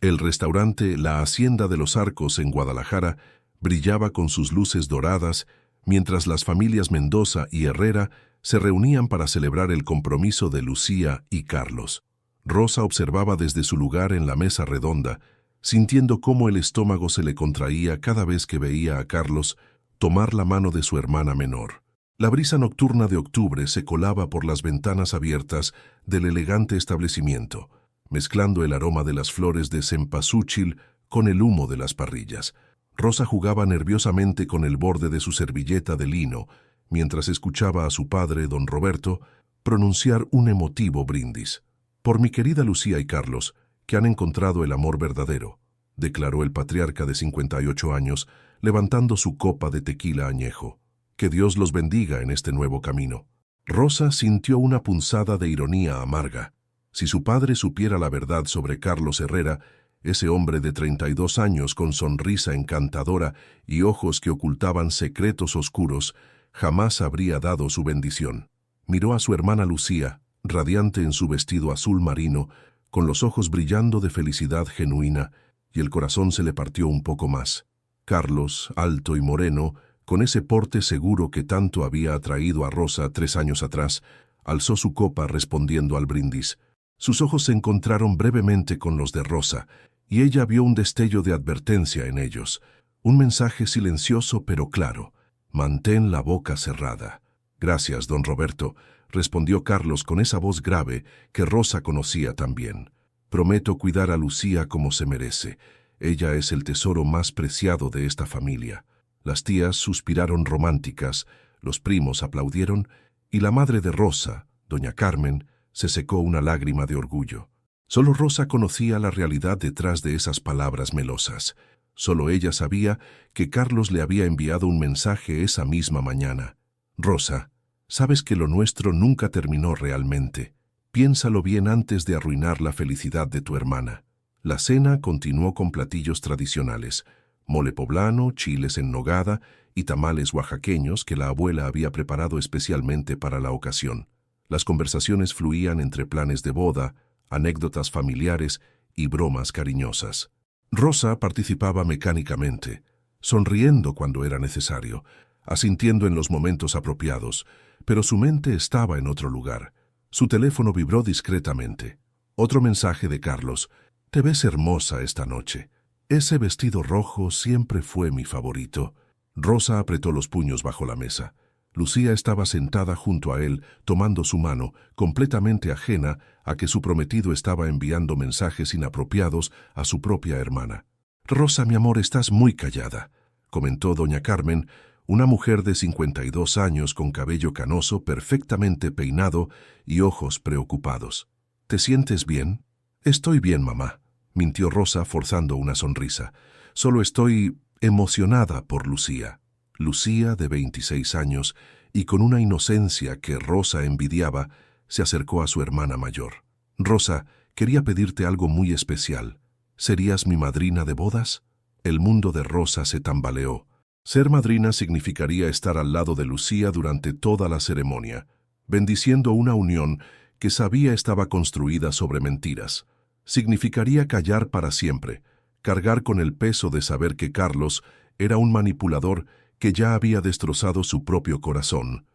El restaurante La Hacienda de los Arcos en Guadalajara brillaba con sus luces doradas, mientras las familias Mendoza y Herrera se reunían para celebrar el compromiso de Lucía y Carlos. Rosa observaba desde su lugar en la mesa redonda, sintiendo cómo el estómago se le contraía cada vez que veía a Carlos tomar la mano de su hermana menor. La brisa nocturna de octubre se colaba por las ventanas abiertas del elegante establecimiento, mezclando el aroma de las flores de cempasúchil con el humo de las parrillas. Rosa jugaba nerviosamente con el borde de su servilleta de lino, mientras escuchaba a su padre, don Roberto, pronunciar un emotivo brindis. «Por mi querida Lucía y Carlos, que han encontrado el amor verdadero», declaró el patriarca de 58 años, levantando su copa de tequila añejo. «Que Dios los bendiga en este nuevo camino». Rosa sintió una punzada de ironía amarga. Si su padre supiera la verdad sobre Carlos Herrera, ese hombre de 32 años con sonrisa encantadora y ojos que ocultaban secretos oscuros, jamás habría dado su bendición. Miró a su hermana Lucía, radiante en su vestido azul marino, con los ojos brillando de felicidad genuina, y el corazón se le partió un poco más. Carlos, alto y moreno, con ese porte seguro que tanto había atraído a Rosa 3 años atrás, alzó su copa respondiendo al brindis. Sus ojos se encontraron brevemente con los de Rosa, y ella vio un destello de advertencia en ellos, un mensaje silencioso pero claro: «Mantén la boca cerrada». «Gracias, don Roberto», respondió Carlos con esa voz grave que Rosa conocía también. «Prometo cuidar a Lucía como se merece. Ella es el tesoro más preciado de esta familia». Las tías suspiraron románticas, los primos aplaudieron, y la madre de Rosa, doña Carmen, se secó una lágrima de orgullo. Solo Rosa conocía la realidad detrás de esas palabras melosas. Solo ella sabía que Carlos le había enviado un mensaje esa misma mañana. «Rosa, sabes que lo nuestro nunca terminó realmente. Piénsalo bien antes de arruinar la felicidad de tu hermana». La cena continuó con platillos tradicionales: mole poblano, chiles en nogada y tamales oaxaqueños que la abuela había preparado especialmente para la ocasión. Las conversaciones fluían entre planes de boda, anécdotas familiares y bromas cariñosas. Rosa participaba mecánicamente, sonriendo cuando era necesario, asintiendo en los momentos apropiados, pero su mente estaba en otro lugar. Su teléfono vibró discretamente. Otro mensaje de Carlos: «Te ves hermosa esta noche. Ese vestido rojo siempre fue mi favorito». Rosa apretó los puños bajo la mesa. Lucía estaba sentada junto a él, tomando su mano, completamente ajena a que su prometido estaba enviando mensajes inapropiados a su propia hermana. «Rosa, mi amor, estás muy callada», comentó doña Carmen, una mujer de 52 años con cabello canoso perfectamente peinado y ojos preocupados. «¿Te sientes bien?» «Estoy bien, mamá», mintió Rosa forzando una sonrisa. «Solo estoy emocionada por Lucía». Lucía, de 26 años, y con una inocencia que Rosa envidiaba, se acercó a su hermana mayor. «Rosa, quería pedirte algo muy especial. ¿Serías mi madrina de bodas?» El mundo de Rosa se tambaleó. Ser madrina significaría estar al lado de Lucía durante toda la ceremonia, bendiciendo una unión que sabía estaba construida sobre mentiras. Significaría callar para siempre, cargar con el peso de saber que Carlos era un manipulador que ya había destrozado su propio corazón.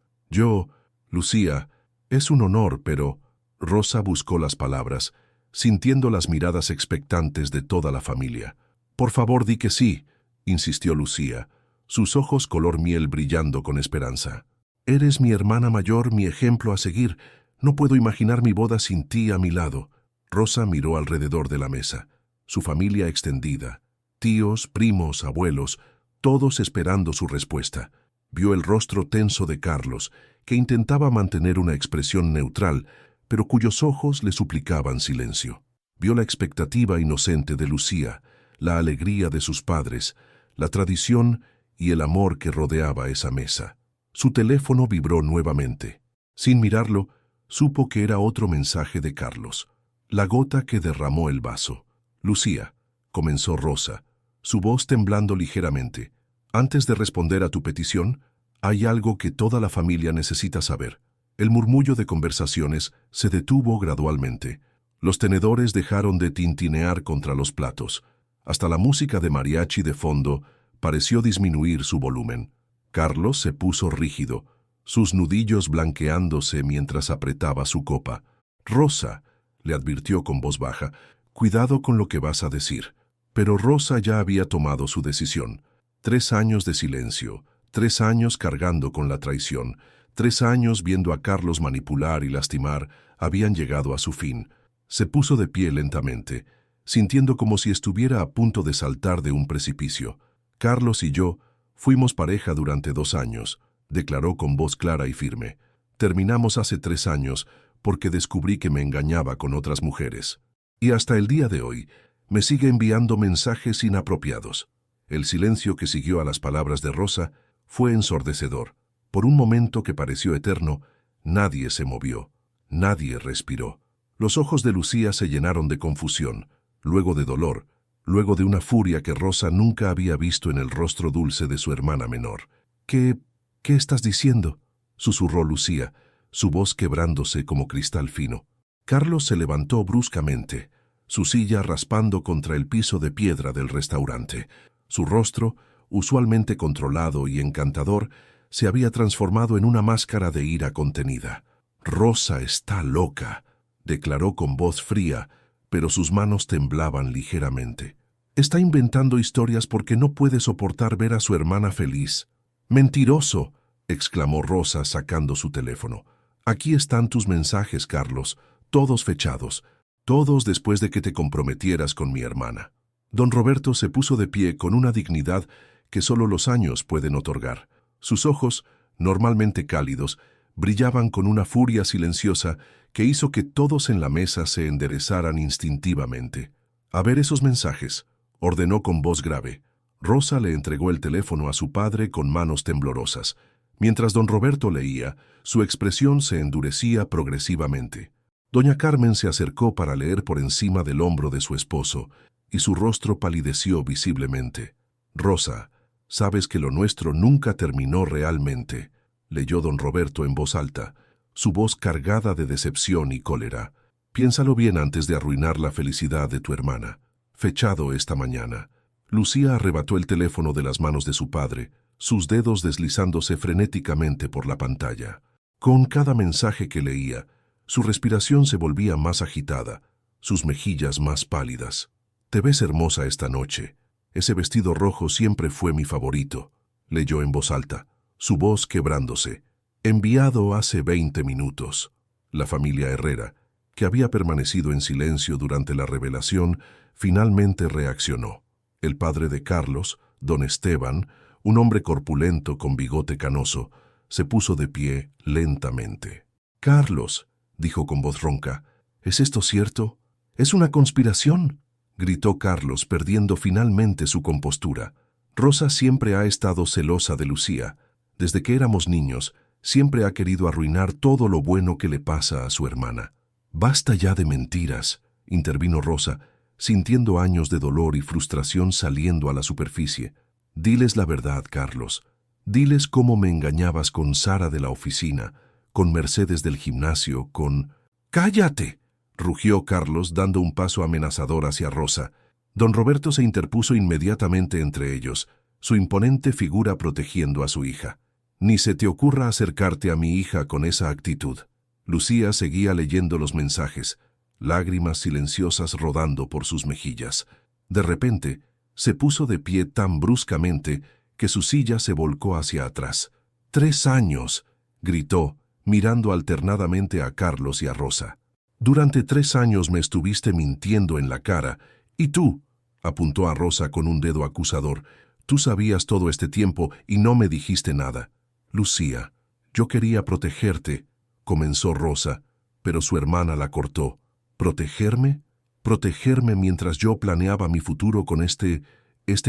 «Lucía, es un honor, pero…» Rosa buscó las palabras, sintiendo las miradas expectantes de toda la familia. «Por favor, di que sí», insistió Lucía, sus ojos color miel brillando con esperanza. «Eres mi hermana mayor, mi ejemplo a seguir. No puedo imaginar mi boda sin ti a mi lado». Rosa miró alrededor de la mesa. Su familia extendida, tíos, primos, abuelos, todos esperando su respuesta. Vio el rostro tenso de Carlos, que intentaba mantener una expresión neutral, pero cuyos ojos le suplicaban silencio. Vio la expectativa inocente de Lucía, la alegría de sus padres, la tradición y el amor que rodeaba esa mesa. Su teléfono vibró nuevamente. Sin mirarlo, supo que era otro mensaje de Carlos. La gota que derramó el vaso. «Lucía», comenzó Rosa, su voz temblando ligeramente, «antes de responder a tu petición, hay algo que toda la familia necesita saber». El murmullo de conversaciones se detuvo gradualmente. Los tenedores dejaron de tintinear contra los platos. Hasta la música de mariachi de fondo pareció disminuir su volumen. Carlos se puso rígido, sus nudillos blanqueándose mientras apretaba su copa. «Rosa», le advirtió con voz baja, «cuidado con lo que vas a decir». Pero Rosa ya había tomado su decisión. 3 años de silencio, 3 años cargando con la traición, 3 años viendo a Carlos manipular y lastimar, habían llegado a su fin. Se puso de pie lentamente, sintiendo como si estuviera a punto de saltar de un precipicio. «Carlos y yo fuimos pareja durante 2 años», declaró con voz clara y firme. «Terminamos hace 3 años porque descubrí que me engañaba con otras mujeres. Y hasta el día de hoy me sigue enviando mensajes inapropiados». El silencio que siguió a las palabras de Rosa fue ensordecedor. Por un momento que pareció eterno, nadie se movió, nadie respiró. Los ojos de Lucía se llenaron de confusión, luego de dolor, luego de una furia que Rosa nunca había visto en el rostro dulce de su hermana menor. ¿Qué estás diciendo?», susurró Lucía, su voz quebrándose como cristal fino. Carlos se levantó bruscamente, su silla raspando contra el piso de piedra del restaurante. Su rostro, usualmente controlado y encantador, se había transformado en una máscara de ira contenida. «Rosa está loca», declaró con voz fría, pero sus manos temblaban ligeramente. «Está inventando historias porque no puede soportar ver a su hermana feliz». «¡Mentiroso!», exclamó Rosa sacando su teléfono. «Aquí están tus mensajes, Carlos, todos fechados, todos después de que te comprometieras con mi hermana». Don Roberto se puso de pie con una dignidad que solo los años pueden otorgar. Sus ojos, normalmente cálidos, brillaban con una furia silenciosa que hizo que todos en la mesa se enderezaran instintivamente. «A ver esos mensajes», ordenó con voz grave. Rosa le entregó el teléfono a su padre con manos temblorosas. Mientras don Roberto leía, su expresión se endurecía progresivamente. Doña Carmen se acercó para leer por encima del hombro de su esposo, y su rostro palideció visiblemente. «Rosa, sabes que lo nuestro nunca terminó realmente», leyó don Roberto en voz alta, su voz cargada de decepción y cólera. «Piénsalo bien antes de arruinar la felicidad de tu hermana. Fechado esta mañana». Lucía arrebató el teléfono de las manos de su padre, sus dedos deslizándose frenéticamente por la pantalla. Con cada mensaje que leía, su respiración se volvía más agitada, sus mejillas más pálidas. «Te ves hermosa esta noche. Ese vestido rojo siempre fue mi favorito», leyó en voz alta, su voz quebrándose. «Enviado hace 20 minutos». La familia Herrera, que había permanecido en silencio durante la revelación, finalmente reaccionó. El padre de Carlos, don Esteban, un hombre corpulento con bigote canoso, se puso de pie lentamente. «Carlos», dijo con voz ronca, «¿es esto cierto? ¿Es una conspiración?», gritó Carlos, perdiendo finalmente su compostura. «Rosa siempre ha estado celosa de Lucía. Desde que éramos niños, siempre ha querido arruinar todo lo bueno que le pasa a su hermana». «Basta ya de mentiras», intervino Rosa, sintiendo años de dolor y frustración saliendo a la superficie. «Diles la verdad, Carlos. Diles cómo me engañabas con Sara de la oficina, con Mercedes del gimnasio, con...» «¡Cállate!», rugió Carlos, dando un paso amenazador hacia Rosa. Don Roberto se interpuso inmediatamente entre ellos, su imponente figura protegiendo a su hija. «Ni se te ocurra acercarte a mi hija con esa actitud». Lucía seguía leyendo los mensajes, lágrimas silenciosas rodando por sus mejillas. De repente, se puso de pie tan bruscamente que su silla se volcó hacia atrás. «¡3 años!», gritó, mirando alternadamente a Carlos y a Rosa. «Durante 3 años me estuviste mintiendo en la cara, y tú», apuntó a Rosa con un dedo acusador, «tú sabías todo este tiempo y no me dijiste nada». «Lucía, yo quería protegerte», comenzó Rosa, pero su hermana la cortó. «¿Protegerme? ¿Protegerme mientras yo planeaba mi futuro con este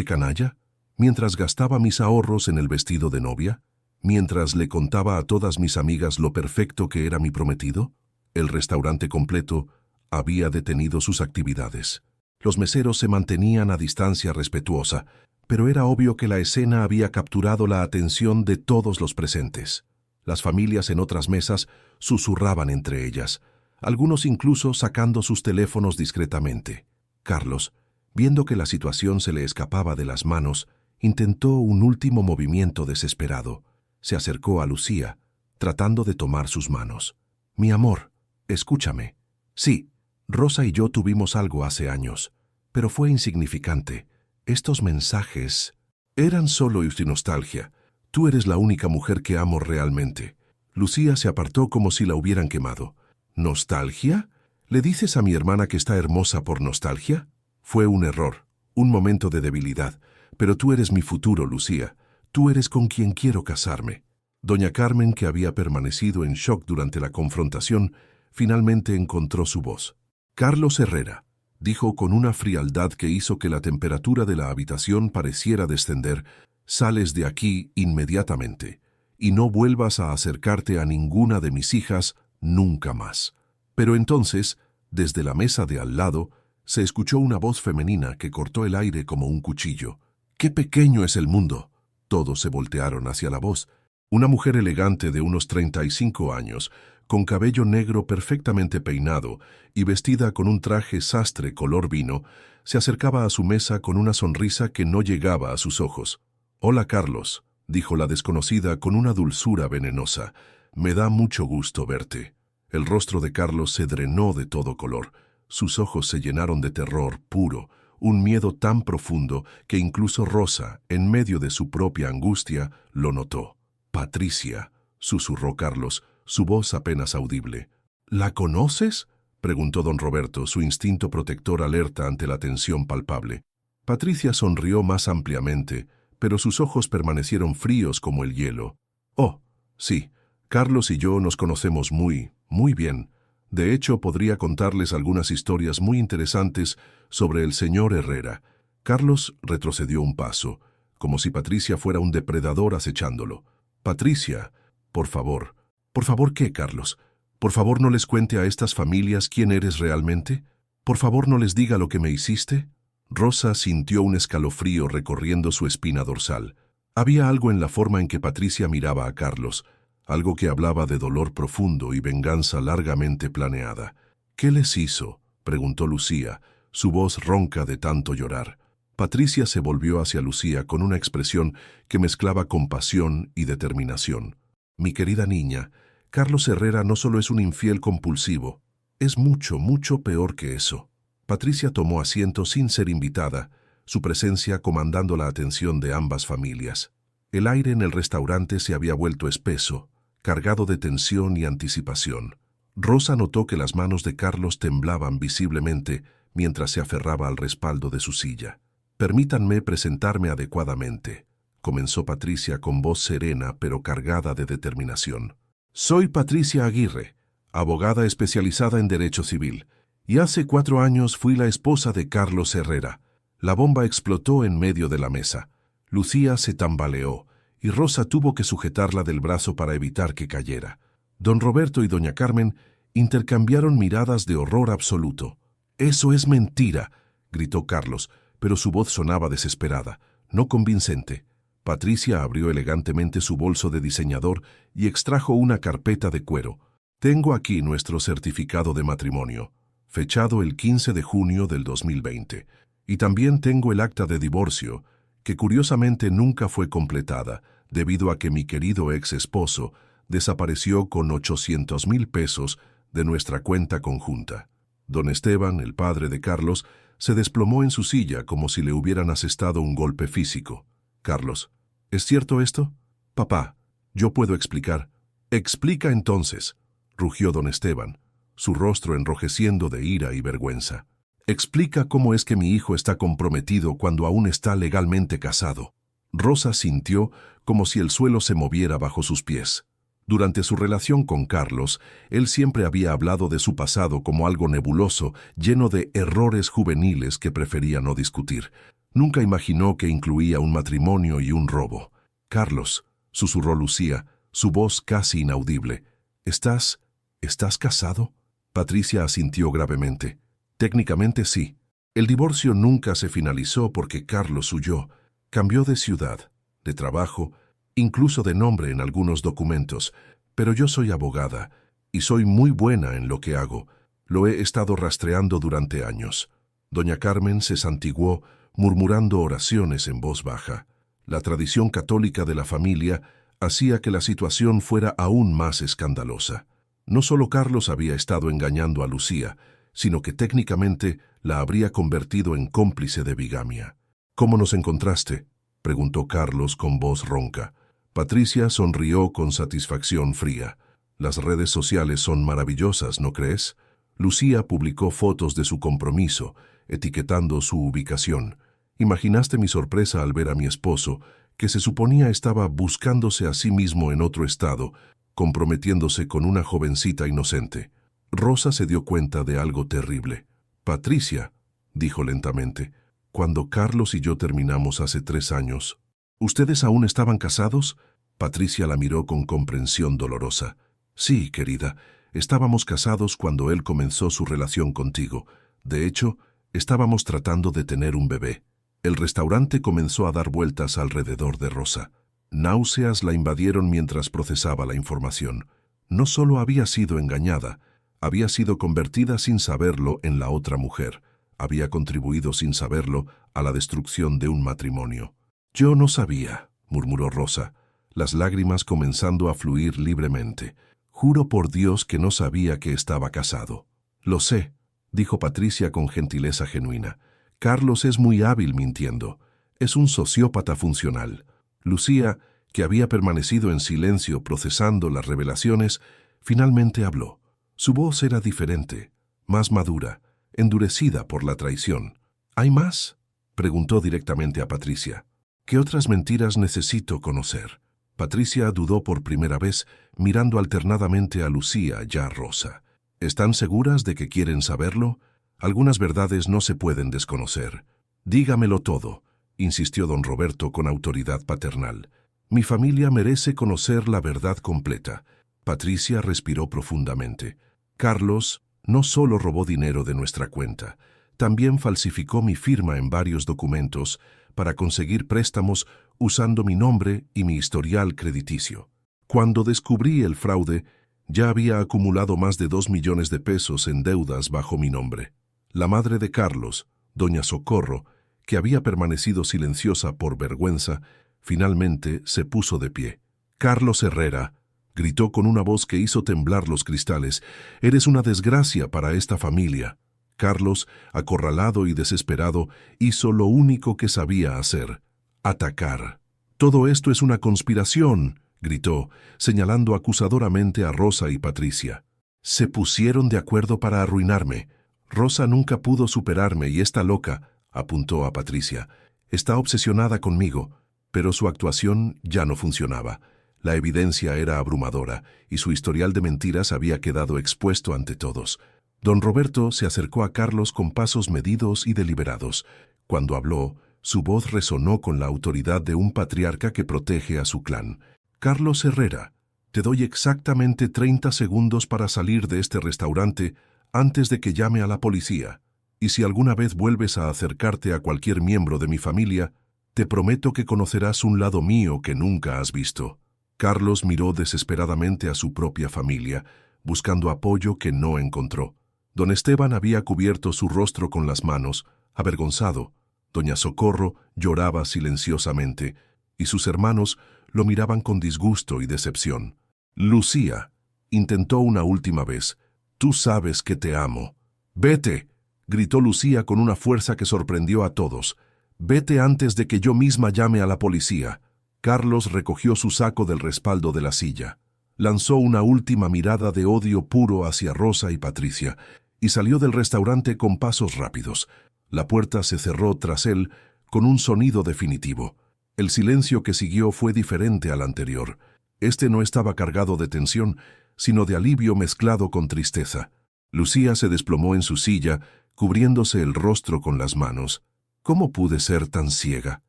canalla? ¿Mientras gastaba mis ahorros en el vestido de novia? ¿Mientras le contaba a todas mis amigas lo perfecto que era mi prometido?» El restaurante completo había detenido sus actividades. Los meseros se mantenían a distancia respetuosa, pero era obvio que la escena había capturado la atención de todos los presentes. Las familias en otras mesas susurraban entre ellas. algunos incluso sacando sus teléfonos discretamente. Carlos, viendo que la situación se le escapaba de las manos, intentó un último movimiento desesperado. Se acercó a Lucía, tratando de tomar sus manos. «Mi amor, escúchame. Sí, Rosa y yo tuvimos algo hace años, pero fue insignificante. Estos mensajes eran solo nostalgia. Tú eres la única mujer que amo realmente». Lucía se apartó como si la hubieran quemado. «¿Nostalgia? ¿Le dices a mi hermana que está hermosa por nostalgia?» Fue un error, un momento de debilidad. «Pero tú eres mi futuro, Lucía. Tú eres con quien quiero casarme». Doña Carmen, que había permanecido en shock durante la confrontación, finalmente encontró su voz. «Carlos Herrera», dijo con una frialdad que hizo que la temperatura de la habitación pareciera descender, «sales de aquí inmediatamente, y no vuelvas a acercarte a ninguna de mis hijas nunca más». Pero entonces, desde la mesa de al lado, se escuchó una voz femenina que cortó el aire como un cuchillo. «¡Qué pequeño es el mundo!». Todos se voltearon hacia la voz. Una mujer elegante de unos 35 años, con cabello negro perfectamente peinado y vestida con un traje sastre color vino, se acercaba a su mesa con una sonrisa que no llegaba a sus ojos. «Hola, Carlos», dijo la desconocida con una dulzura venenosa. «Me da mucho gusto verte». El rostro de Carlos se drenó de todo color. Sus ojos se llenaron de terror puro, un miedo tan profundo que incluso Rosa, en medio de su propia angustia, lo notó. «Patricia», susurró Carlos, su voz apenas audible. «¿La conoces?», preguntó don Roberto, su instinto protector alerta ante la tensión palpable. Patricia sonrió más ampliamente, pero sus ojos permanecieron fríos como el hielo. «Oh, sí, Carlos y yo nos conocemos muy bien. De hecho, podría contarles algunas historias muy interesantes sobre el señor Herrera». Carlos retrocedió un paso, como si Patricia fuera un depredador acechándolo. «Patricia, por favor». «¿Por favor qué, Carlos? ¿Por favor no les cuente a estas familias quién eres realmente? ¿Por favor no les diga lo que me hiciste?». Rosa sintió un escalofrío recorriendo su espina dorsal. Había algo en la forma en que Patricia miraba a Carlos, algo que hablaba de dolor profundo y venganza largamente planeada. «¿Qué les hizo?», preguntó Lucía, su voz ronca de tanto llorar. Patricia se volvió hacia Lucía con una expresión que mezclaba compasión y determinación. «Mi querida niña, Carlos Herrera no solo es un infiel compulsivo, es mucho peor que eso». Patricia tomó asiento sin ser invitada, su presencia comandando la atención de ambas familias. El aire en el restaurante se había vuelto espeso, cargado de tensión y anticipación. Rosa notó que las manos de Carlos temblaban visiblemente mientras se aferraba al respaldo de su silla. «Permítanme presentarme adecuadamente», comenzó Patricia con voz serena pero cargada de determinación. «Soy Patricia Aguirre, abogada especializada en Derecho Civil, y hace 4 años fui la esposa de Carlos Herrera». La bomba explotó en medio de la mesa. Lucía se tambaleó, y Rosa tuvo que sujetarla del brazo para evitar que cayera. Don Roberto y doña Carmen intercambiaron miradas de horror absoluto. «Eso es mentira», gritó Carlos, pero su voz sonaba desesperada, no convincente. Patricia abrió elegantemente su bolso de diseñador y extrajo una carpeta de cuero. «Tengo aquí nuestro certificado de matrimonio, fechado el 15 de junio del 2020. Y también tengo el acta de divorcio, que curiosamente nunca fue completada, debido a que mi querido ex esposo desapareció con 800,000 pesos de nuestra cuenta conjunta». Don Esteban, el padre de Carlos, se desplomó en su silla como si le hubieran asestado un golpe físico. «Carlos, ¿es cierto esto?». «Papá, yo puedo explicar». «Explica entonces», rugió don Esteban, su rostro enrojeciendo de ira y vergüenza. «Explica cómo es que mi hijo está comprometido cuando aún está legalmente casado». Rosa sintió como si el suelo se moviera bajo sus pies. Durante su relación con Carlos, él siempre había hablado de su pasado como algo nebuloso, lleno de errores juveniles que prefería no discutir. Nunca imaginó que incluía un matrimonio y un robo. «Carlos», susurró Lucía, su voz casi inaudible, ¿Estás casado?» Patricia asintió gravemente. «Técnicamente sí. El divorcio nunca se finalizó porque Carlos huyó. Cambió de ciudad, de trabajo, incluso de nombre en algunos documentos, pero yo soy abogada y soy muy buena en lo que hago. Lo he estado rastreando durante años. Doña Carmen se santiguó, murmurando oraciones en voz baja. La tradición católica de la familia hacía que la situación fuera aún más escandalosa. No solo Carlos había estado engañando a Lucía, sino que técnicamente la habría convertido en cómplice de bigamia. «¿Cómo nos encontraste?», preguntó Carlos con voz ronca. Patricia sonrió con satisfacción fría. «Las redes sociales son maravillosas, ¿no crees?». Lucía publicó fotos de su compromiso, etiquetando su ubicación. «¿Imaginaste mi sorpresa al ver a mi esposo, que se suponía estaba buscándose a sí mismo en otro estado, comprometiéndose con una jovencita inocente?» Rosa se dio cuenta de algo terrible. «Patricia», dijo lentamente, «cuando Carlos y yo terminamos hace 3 años, ¿ustedes aún estaban casados?». Patricia la miró con comprensión dolorosa. «Sí, querida, estábamos casados cuando él comenzó su relación contigo. De hecho, estábamos tratando de tener un bebé». El restaurante comenzó a dar vueltas alrededor de Rosa. Náuseas la invadieron mientras procesaba la información. No solo había sido engañada, había sido convertida sin saberlo en la otra mujer. Había contribuido sin saberlo a la destrucción de un matrimonio. «Yo no sabía», murmuró Rosa, las lágrimas comenzando a fluir libremente. «Juro por Dios que no sabía que estaba casado». «Lo sé», dijo Patricia con gentileza genuina. «Carlos es muy hábil mintiendo. Es un sociópata funcional». Lucía, que había permanecido en silencio procesando las revelaciones, finalmente habló. Su voz era diferente, más madura, endurecida por la traición. «¿Hay más?», preguntó directamente a Patricia. «¿Qué otras mentiras necesito conocer?». Patricia dudó por primera vez, mirando alternadamente a Lucía y a Rosa. «¿Están seguras de que quieren saberlo? Algunas verdades no se pueden desconocer». «Dígamelo todo», insistió don Roberto con autoridad paternal. «Mi familia merece conocer la verdad completa». Patricia respiró profundamente. «Carlos no solo robó dinero de nuestra cuenta, también falsificó mi firma en varios documentos para conseguir préstamos usando mi nombre y mi historial crediticio. Cuando descubrí el fraude, ya había acumulado más de 2 millones de pesos en deudas bajo mi nombre». La madre de Carlos, doña Socorro, que había permanecido silenciosa por vergüenza, finalmente se puso de pie. «Carlos Herrera», gritó con una voz que hizo temblar los cristales, «eres una desgracia para esta familia». Carlos, acorralado y desesperado, hizo lo único que sabía hacer: atacar. «Todo esto es una conspiración», gritó, señalando acusadoramente a Rosa y Patricia. «Se pusieron de acuerdo para arruinarme. Rosa nunca pudo superarme y está loca», apuntó a Patricia. «Está obsesionada conmigo». Pero su actuación ya no funcionaba. La evidencia era abrumadora y su historial de mentiras había quedado expuesto ante todos. Don Roberto se acercó a Carlos con pasos medidos y deliberados. Cuando habló, su voz resonó con la autoridad de un patriarca que protege a su clan. «Carlos Herrera, te doy exactamente 30 segundos para salir de este restaurante antes de que llame a la policía. Y si alguna vez vuelves a acercarte a cualquier miembro de mi familia, te prometo que conocerás un lado mío que nunca has visto». Carlos miró desesperadamente a su propia familia, buscando apoyo que no encontró. Don Esteban había cubierto su rostro con las manos, avergonzado. Doña Socorro lloraba silenciosamente, y sus hermanos lo miraban con disgusto y decepción. «Lucía», intentó una última vez, «tú sabes que te amo». «Vete», gritó Lucía con una fuerza que sorprendió a todos. «Vete antes de que yo misma llame a la policía». Carlos recogió su saco del respaldo de la silla. Lanzó una última mirada de odio puro hacia Rosa y Patricia y salió del restaurante con pasos rápidos. La puerta se cerró tras él con un sonido definitivo. El silencio que siguió fue diferente al anterior. Este no estaba cargado de tensión, sino de alivio mezclado con tristeza. Lucía se desplomó en su silla, cubriéndose el rostro con las manos. «¿Cómo pude ser tan ciega?»,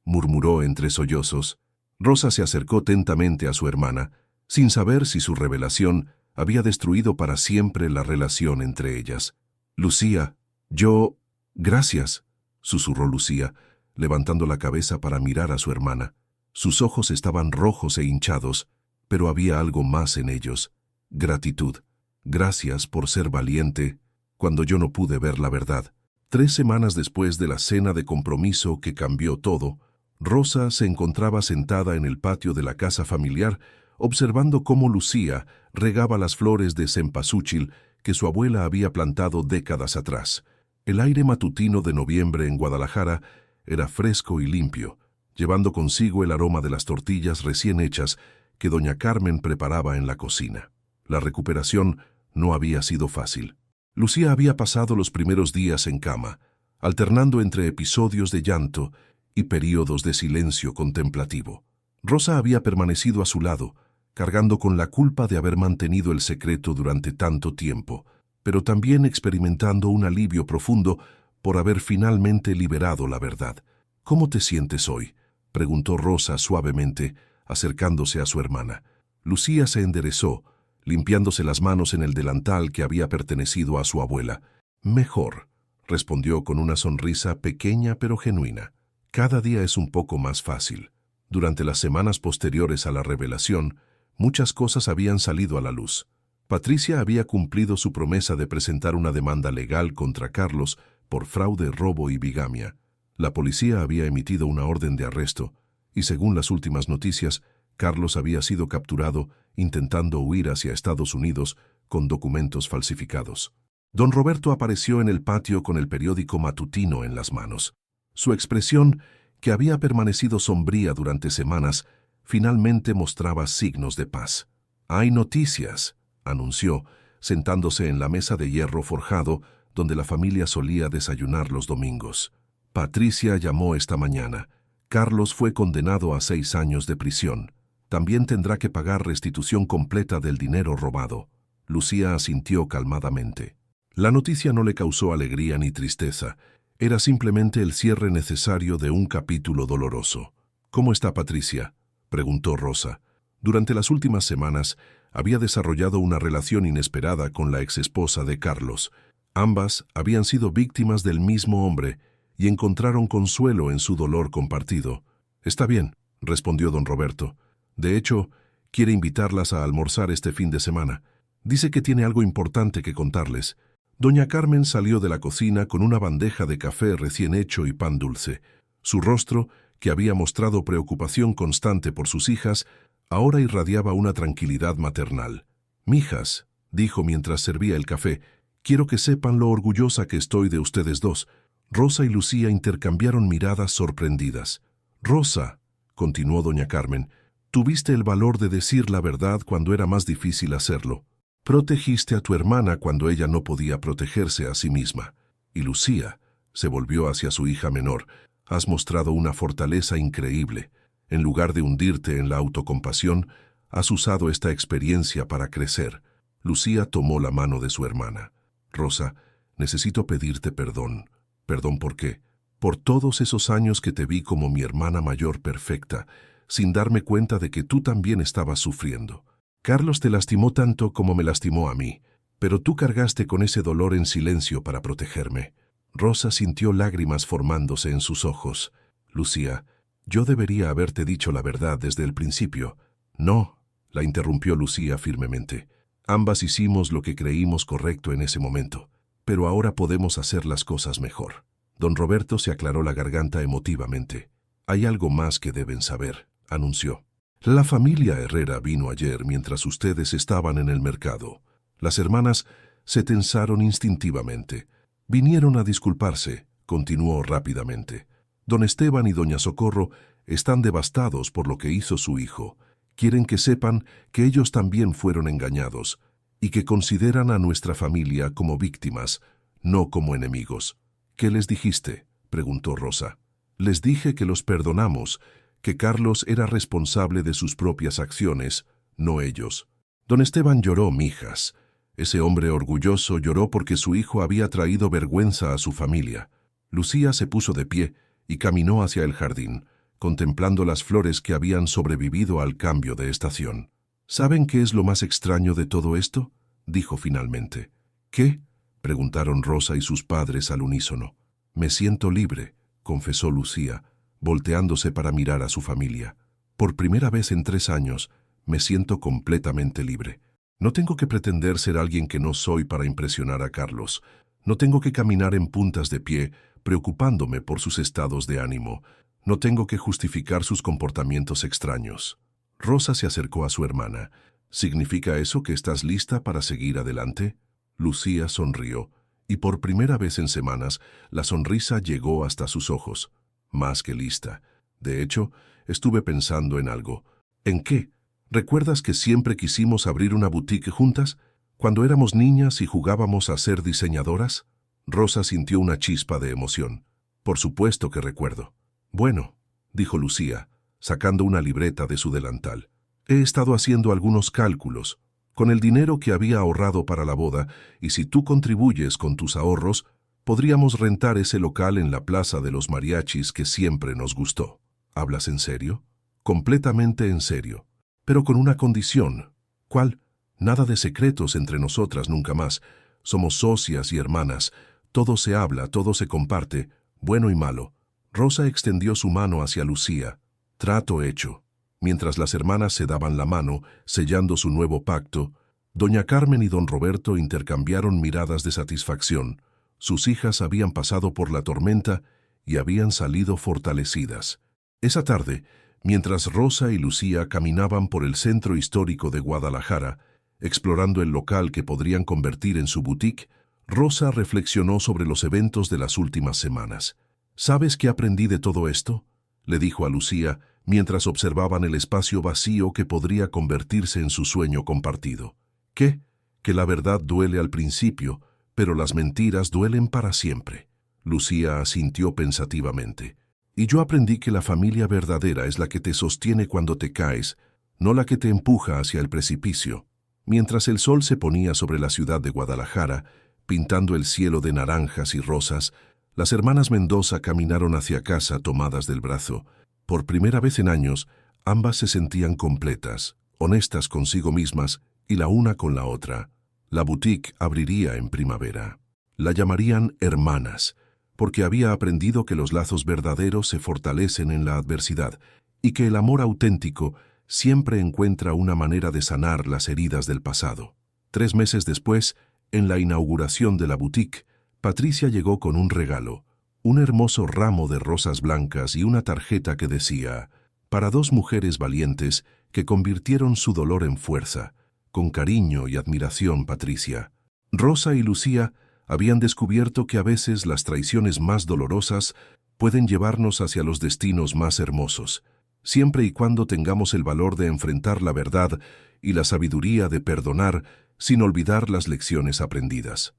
murmuró entre sollozos. Rosa se acercó tentamente a su hermana, sin saber si su revelación había destruido para siempre la relación entre ellas. «Lucía, yo... gracias», susurró Lucía, levantando la cabeza para mirar a su hermana. Sus ojos estaban rojos e hinchados, pero había algo más en ellos: gratitud. Gracias por ser valiente cuando yo no pude ver la verdad. 3 semanas después de la cena de compromiso que cambió todo, Rosa se encontraba sentada en el patio de la casa familiar observando cómo Lucía regaba las flores de cempasúchil que su abuela había plantado décadas atrás. El aire matutino de noviembre en Guadalajara era fresco y limpio, llevando consigo el aroma de las tortillas recién hechas que doña Carmen preparaba en la cocina. La recuperación no había sido fácil. Lucía había pasado los primeros días en cama, alternando entre episodios de llanto y períodos de silencio contemplativo. Rosa había permanecido a su lado, cargando con la culpa de haber mantenido el secreto durante tanto tiempo, pero también experimentando un alivio profundo por haber finalmente liberado la verdad. «¿Cómo te sientes hoy?», preguntó Rosa suavemente, acercándose a su hermana. Lucía se enderezó, limpiándose las manos en el delantal que había pertenecido a su abuela. «Mejor», respondió con una sonrisa pequeña pero genuina. «Cada día es un poco más fácil». Durante las semanas posteriores a la revelación, muchas cosas habían salido a la luz. Patricia había cumplido su promesa de presentar una demanda legal contra Carlos por fraude, robo y bigamia. La policía había emitido una orden de arresto y, según las últimas noticias, Carlos había sido capturado intentando huir hacia Estados Unidos con documentos falsificados. Don Roberto apareció en el patio con el periódico matutino en las manos. Su expresión, que había permanecido sombría durante semanas, finalmente mostraba signos de paz. «Hay noticias», anunció, sentándose en la mesa de hierro forjado donde la familia solía desayunar los domingos. «Patricia llamó esta mañana. Carlos fue condenado a 6 años de prisión. También tendrá que pagar restitución completa del dinero robado». Lucía asintió calmadamente. La noticia no le causó alegría ni tristeza. Era simplemente el cierre necesario de un capítulo doloroso. «¿Cómo está Patricia?», preguntó Rosa. Durante las últimas semanas había desarrollado una relación inesperada con la exesposa de Carlos. Ambas habían sido víctimas del mismo hombre y encontraron consuelo en su dolor compartido. «Está bien», respondió don Roberto. «De hecho, quiere invitarlas a almorzar este fin de semana. Dice que tiene algo importante que contarles». Doña Carmen salió de la cocina con una bandeja de café recién hecho y pan dulce. Su rostro, que había mostrado preocupación constante por sus hijas, ahora irradiaba una tranquilidad maternal. «Mijas», dijo mientras servía el café, «quiero que sepan lo orgullosa que estoy de ustedes dos». Rosa y Lucía intercambiaron miradas sorprendidas. «Rosa», continuó doña Carmen, «tuviste el valor de decir la verdad cuando era más difícil hacerlo. Protegiste a tu hermana cuando ella no podía protegerse a sí misma. Y Lucía», se volvió hacia su hija menor, «has mostrado una fortaleza increíble. En lugar de hundirte en la autocompasión, has usado esta experiencia para crecer». Lucía tomó la mano de su hermana. «Rosa, necesito pedirte perdón». «¿Perdón por qué?» «Por todos esos años que te vi como mi hermana mayor perfecta, sin darme cuenta de que tú también estabas sufriendo. Carlos te lastimó tanto como me lastimó a mí, pero tú cargaste con ese dolor en silencio para protegerme». Rosa sintió lágrimas formándose en sus ojos. «Lucía, yo debería haberte dicho la verdad desde el principio». «No», la interrumpió Lucía firmemente. «Ambas hicimos lo que creímos correcto en ese momento, pero ahora podemos hacer las cosas mejor». Don Roberto se aclaró la garganta emotivamente. «Hay algo más que deben saber», anunció. «La familia Herrera vino ayer mientras ustedes estaban en el mercado». Las hermanas se tensaron instintivamente. «Vinieron a disculparse», continuó rápidamente. «Don Esteban y doña Socorro están devastados por lo que hizo su hijo. Quieren que sepan que ellos también fueron engañados y que consideran a nuestra familia como víctimas, no como enemigos». «¿Qué les dijiste?», preguntó Rosa. «Les dije que los perdonamos, que Carlos era responsable de sus propias acciones, no ellos». Don Esteban lloró, mijas. Ese hombre orgulloso lloró porque su hijo había traído vergüenza a su familia. Lucía se puso de pie y caminó hacia el jardín, contemplando las flores que habían sobrevivido al cambio de estación. «¿Saben qué es lo más extraño de todo esto?», dijo finalmente. «¿Qué?», preguntaron Rosa y sus padres al unísono. «Me siento libre», confesó Lucía, volteándose para mirar a su familia. «Por primera vez en 3 años, me siento completamente libre». No tengo que pretender ser alguien que no soy para impresionar a Carlos. No tengo que caminar en puntas de pie, preocupándome por sus estados de ánimo. No tengo que justificar sus comportamientos extraños. Rosa se acercó a su hermana. ¿Significa eso que estás lista para seguir adelante? Lucía sonrió, y por primera vez en semanas, la sonrisa llegó hasta sus ojos. Más que lista. De hecho, estuve pensando en algo. ¿En qué? ¿Recuerdas que siempre quisimos abrir una boutique juntas? ¿Cuando éramos niñas y jugábamos a ser diseñadoras? Rosa sintió una chispa de emoción. Por supuesto que recuerdo. Bueno, dijo Lucía, sacando una libreta de su delantal. He estado haciendo algunos cálculos. Con el dinero que había ahorrado para la boda, y si tú contribuyes con tus ahorros, podríamos rentar ese local en la Plaza de los Mariachis que siempre nos gustó. ¿Hablas en serio? Completamente en serio. Pero con una condición. ¿Cuál? Nada de secretos entre nosotras nunca más. Somos socias y hermanas. Todo se habla, todo se comparte, bueno y malo. Rosa extendió su mano hacia Lucía. Trato hecho. Mientras las hermanas se daban la mano, sellando su nuevo pacto, doña Carmen y don Roberto intercambiaron miradas de satisfacción. Sus hijas habían pasado por la tormenta y habían salido fortalecidas. Esa tarde, mientras Rosa y Lucía caminaban por el centro histórico de Guadalajara, explorando el local que podrían convertir en su boutique, Rosa reflexionó sobre los eventos de las últimas semanas. ¿Sabes qué aprendí de todo esto?, le dijo a Lucía mientras observaban el espacio vacío que podría convertirse en su sueño compartido. ¿Qué? Que la verdad duele al principio, pero las mentiras duelen para siempre. Lucía asintió pensativamente. Y yo aprendí que la familia verdadera es la que te sostiene cuando te caes, no la que te empuja hacia el precipicio. Mientras el sol se ponía sobre la ciudad de Guadalajara, pintando el cielo de naranjas y rosas, las hermanas Mendoza caminaron hacia casa tomadas del brazo. Por primera vez en años, ambas se sentían completas, honestas consigo mismas y la una con la otra. La boutique abriría en primavera. La llamarían hermanas, porque había aprendido que los lazos verdaderos se fortalecen en la adversidad y que el amor auténtico siempre encuentra una manera de sanar las heridas del pasado. 3 meses después, en la inauguración de la boutique, Patricia llegó con un regalo, un hermoso ramo de rosas blancas y una tarjeta que decía: para 2 mujeres valientes que convirtieron su dolor en fuerza. Con cariño y admiración, Patricia. Rosa y Lucía habían descubierto que a veces las traiciones más dolorosas pueden llevarnos hacia los destinos más hermosos, siempre y cuando tengamos el valor de enfrentar la verdad y la sabiduría de perdonar sin olvidar las lecciones aprendidas.